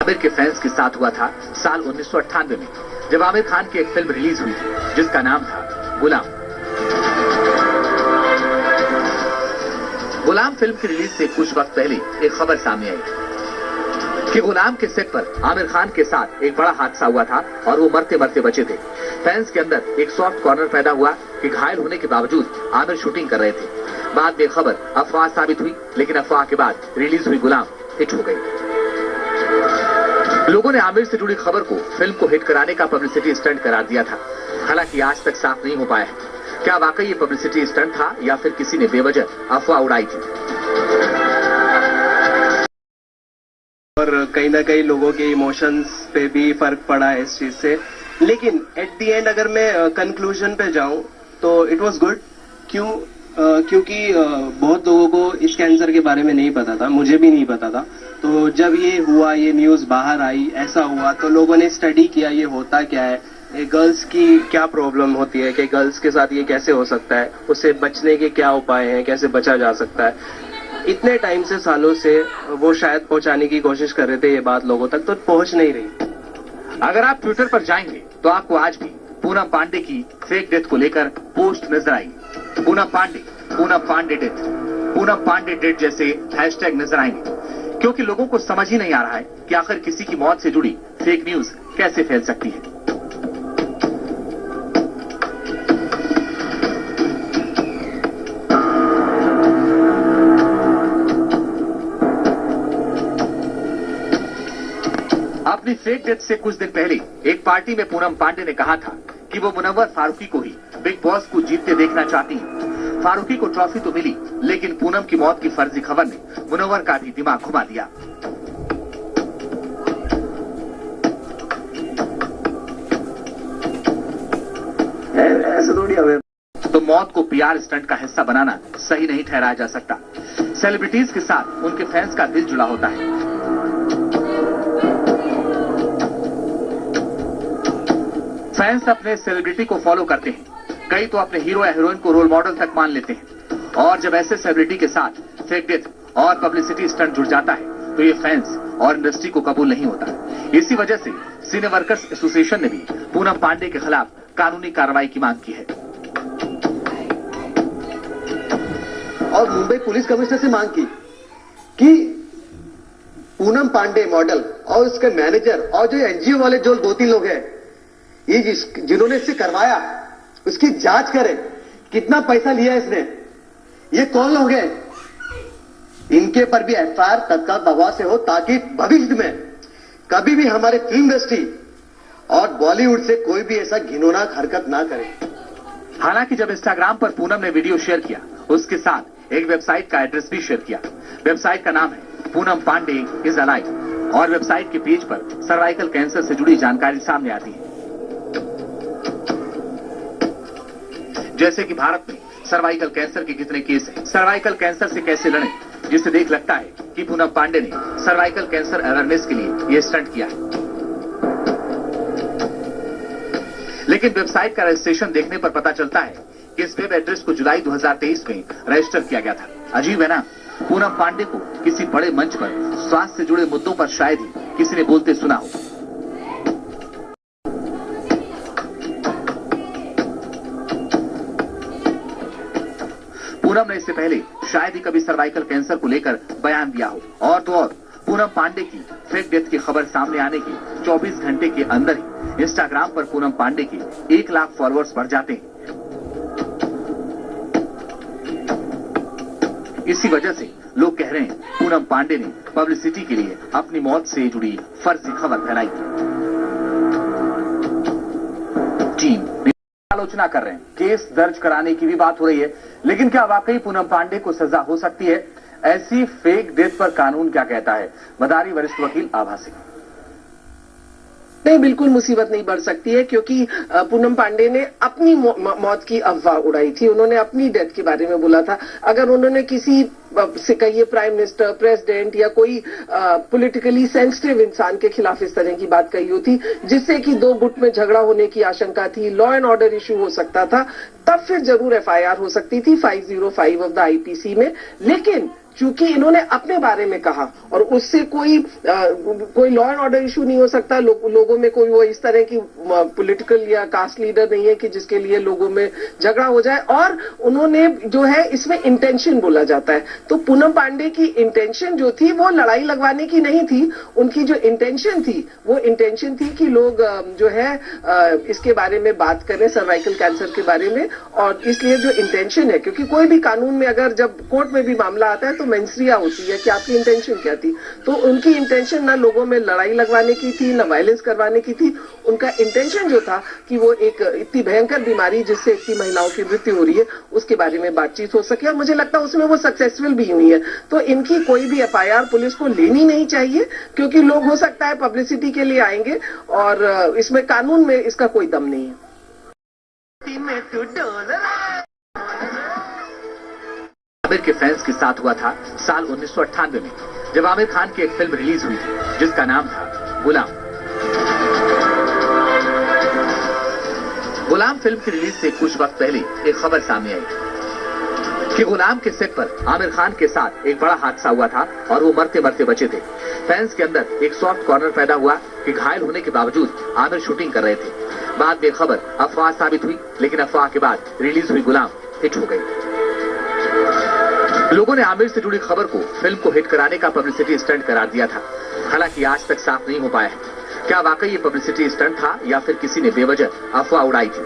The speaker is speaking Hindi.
आमिर के फैंस के साथ हुआ था साल 1998 में, जब आमिर खान की एक फिल्म रिलीज हुई थी जिसका नाम था गुलाम। गुलाम फिल्म की रिलीज से कुछ वक्त पहले एक खबर सामने आई कि गुलाम के सेट पर आमिर खान के साथ एक बड़ा हादसा हुआ था और वो मरते मरते बचे थे। फैंस के अंदर एक सॉफ्ट कॉर्नर पैदा हुआ कि घायल होने के बावजूद आमिर शूटिंग कर रहे थे। बाद में खबर अफवाह साबित हुई, लेकिन अफवाह के बाद रिलीज हुई गुलाम हिट हो गई। लोगों ने आमिर से जुड़ी खबर को फिल्म को हिट कराने का पब्लिसिटी स्टंट करार दिया था। हालांकि आज तक साफ नहीं हो पाया है क्या वाकई ये पब्लिसिटी स्टंट था या फिर किसी ने बेवजह अफवाह उड़ाई थी। और कहीं ना कहीं लोगों के इमोशंस पे भी फर्क पड़ा है इस चीज से, लेकिन एट द एंड अगर मैं कंक्लूजन पे जाऊं तो इट वाज गुड। क्योंकि बहुत लोगों को इस कैंसर के बारे में नहीं पता था, मुझे भी नहीं पता था। तो जब ये हुआ, ये न्यूज बाहर आई, ऐसा हुआ, तो लोगों ने स्टडी किया ये होता क्या है, ये गर्ल्स की क्या प्रॉब्लम होती है, कि गर्ल्स के साथ ये कैसे हो सकता है, उससे बचने के क्या उपाय हैं, कैसे बचा जा सकता है। इतने टाइम से, सालों से वो शायद पहुंचाने की कोशिश कर रहे थे ये बात लोगों तक, तो पहुंच नहीं रही। अगर आप ट्विटर पर जाएंगे तो आपको आज भी पूनम पांडे की फेक डेथ को लेकर पोस्ट नजर आएगी। पूनम पांडे डेथ, पूनम पांडे डेथ जैसे हैशटैग नजर आएंगे, क्योंकि लोगों को समझ ही नहीं आ रहा है कि आखिर किसी की मौत से जुड़ी फेक न्यूज कैसे फैल सकती है। अपनी फेक डेथ से कुछ दिन पहले एक पार्टी में पूनम पांडे ने कहा था कि वो मुनव्वर फारूकी को ही बिग बॉस को जीतते देखना चाहती हैं। फारूकी को ट्रॉफी तो मिली, लेकिन पूनम की मौत की फर्जी खबर ने मुनव्वर का भी दिमाग घुमा दिया। ऐसे थोड़ी हमें तो मौत को पीआर स्टंट का हिस्सा बनाना सही नहीं ठहराया जा सकता। सेलिब्रिटीज के साथ उनके फैंस का दिल जुड़ा होता है। फैंस अपने सेलिब्रिटी को फॉलो करते हैं, कई तो अपने हीरो या हीरोइन को रोल मॉडल तक मान लेते हैं, और जब ऐसे सेलिब्रिटी के साथ फेक डेथ और पब्लिसिटी स्टंट जुड़ जाता है तो ये फैंस और इंडस्ट्री को कबूल नहीं होता। इसी वजह से सिने वर्कर्स एसोसिएशन ने भी पूनम पांडे के खिलाफ कानूनी कार्रवाई की मांग की है और मुंबई पुलिस कमिश्नर से मांग की कि पूनम पांडे मॉडल और उसके मैनेजर और जो एनजीओ वाले जो 2-3 लोग हैं, ये जिन्होंने इससे करवाया, उसकी जांच करें, कितना पैसा लिया इसने, ये कौन लोग हैं, इनके पर भी एफआईआर तत्काल दबाव से हो, ताकि भविष्य में कभी भी हमारे फिल्म इंडस्ट्री और बॉलीवुड से कोई भी ऐसा घिनौना हरकत ना करे। हालांकि जब इंस्टाग्राम पर पूनम ने वीडियो शेयर किया, उसके साथ एक वेबसाइट का एड्रेस भी शेयर किया। वेबसाइट का नाम है पूनम पांडे इज अलाइव, और वेबसाइट के पेज पर सर्वाइकल कैंसर से जुड़ी जानकारी सामने आती है, जैसे कि भारत में सर्वाइकल कैंसर के कितने केस हैं, सर्वाइकल कैंसर से कैसे लड़ें, जिससे देख लगता है कि पूनम पांडे ने सर्वाइकल कैंसर अवेयरनेस के लिए यह स्टंट किया है। लेकिन वेबसाइट का रजिस्ट्रेशन देखने पर पता चलता है कि इस वेब एड्रेस को जुलाई 2023 में रजिस्टर किया गया था। अजीब है ना, पूनम पांडे को किसी बड़े मंच पर स्वास्थ्य से जुड़े मुद्दों पर शायद ही किसी ने बोलते सुना हो। पूनम ने इससे पहले शायद ही कभी सर्वाइकल कैंसर को लेकर बयान दिया हो, और तो और पूनम पांडे की फेक डेथ की खबर सामने आने के 24 घंटे के अंदर ही इंस्टाग्राम पर पूनम पांडे के 1 लाख फॉलोअर्स बढ़ जाते हैं। इसी वजह से लोग कह रहे हैं पूनम पांडे ने पब्लिसिटी के लिए अपनी मौत से जुड़ी फर्जी खबर फैलाई। टीम आलोचना कर रहे हैं, केस दर्ज कराने की भी बात हो रही है, लेकिन क्या वाकई पूनम पांडे को सजा हो सकती है? ऐसी फेक डेथ पर कानून क्या कहता है? मदारी वरिष्ठ वकील आभा सिंह। नहीं, बिल्कुल मुसीबत नहीं बढ़ सकती है, क्योंकि पूनम पांडे ने अपनी मौत की अफवाह उड़ाई थी। उन्होंने अपनी डेथ के बारे में बोला था। अगर उन्होंने किसी से कहिए प्राइम मिनिस्टर, प्रेसिडेंट या कोई पॉलिटिकली सेंसिटिव इंसान के खिलाफ इस तरह की बात कही होती, जिससे कि 2 गुट में झगड़ा होने की आशंका थी, लॉ एंड ऑर्डर इश्यू हो सकता था, तब फिर जरूर एफआईआर हो सकती थी 505 ऑफ द आईपीसी में। लेकिन चूंकि इन्होंने अपने बारे में कहा और उससे कोई लॉ एंड ऑर्डर इशू नहीं हो सकता। लोगों में कोई वो इस तरह की पॉलिटिकल या कास्ट लीडर नहीं है कि जिसके लिए लोगों में झगड़ा हो जाए। और उन्होंने जो है इसमें इंटेंशन बोला जाता है, तो पूनम पांडे की इंटेंशन जो थी वो लड़ाई लगवाने की नहीं थी। उनकी जो इंटेंशन थी वो इंटेंशन थी कि लोग जो है इसके बारे में बात करें, सर्वाइकल कैंसर के बारे में। और इसलिए जो इंटेंशन है, क्योंकि कोई भी कानून में अगर जब कोर्ट में भी मामला आता है तो मेंसरिया होती है कि आपकी इंटेंशन क्या थी। तो उनकी इंटेंशन ना लोगों में लड़ाई लगवाने की थी, ना वायलेंस करवाने की थी। उनका इंटेंशन जो था कि वो एक इतनी भयंकर बीमारी जिससे इतनी महिलाओं की मृत्यु हो रही है उसके बारे में बातचीत हो सके, और मुझे लगता है उसमें वो सक्सेसफुल भी हुई है। तो इनकी कोई भी एफआईआर पुलिस को लेनी नहीं चाहिए, क्योंकि लोग हो सकता है पब्लिसिटी के लिए आएंगे और इसमें कानून में इसका कोई दम नहीं है। आमिर के फैंस के साथ हुआ था साल 1998 में, जब आमिर खान की एक फिल्म रिलीज हुई थी जिसका नाम था गुलाम। गुलाम फिल्म की रिलीज से कुछ वक्त पहले एक खबर सामने आई कि गुलाम के सेट पर आमिर खान के साथ एक बड़ा हादसा हुआ था और वो मरते मरते बचे थे। फैंस के अंदर एक सॉफ्ट कॉर्नर पैदा हुआ कि घायल होने के बावजूद आमिर शूटिंग कर रहे थे। बाद में खबर अफवाह साबित हुई, लेकिन अफवाह के बाद रिलीज हुई गुलाम हिट हो गई। लोगों ने आमिर से जुड़ी खबर को फिल्म को हिट कराने का पब्लिसिटी स्टंट करार दिया था। हालांकि आज तक साफ नहीं हो पाया है क्या वाकई ये पब्लिसिटी स्टंट था या फिर किसी ने बेवजह अफवाह उड़ाई थी।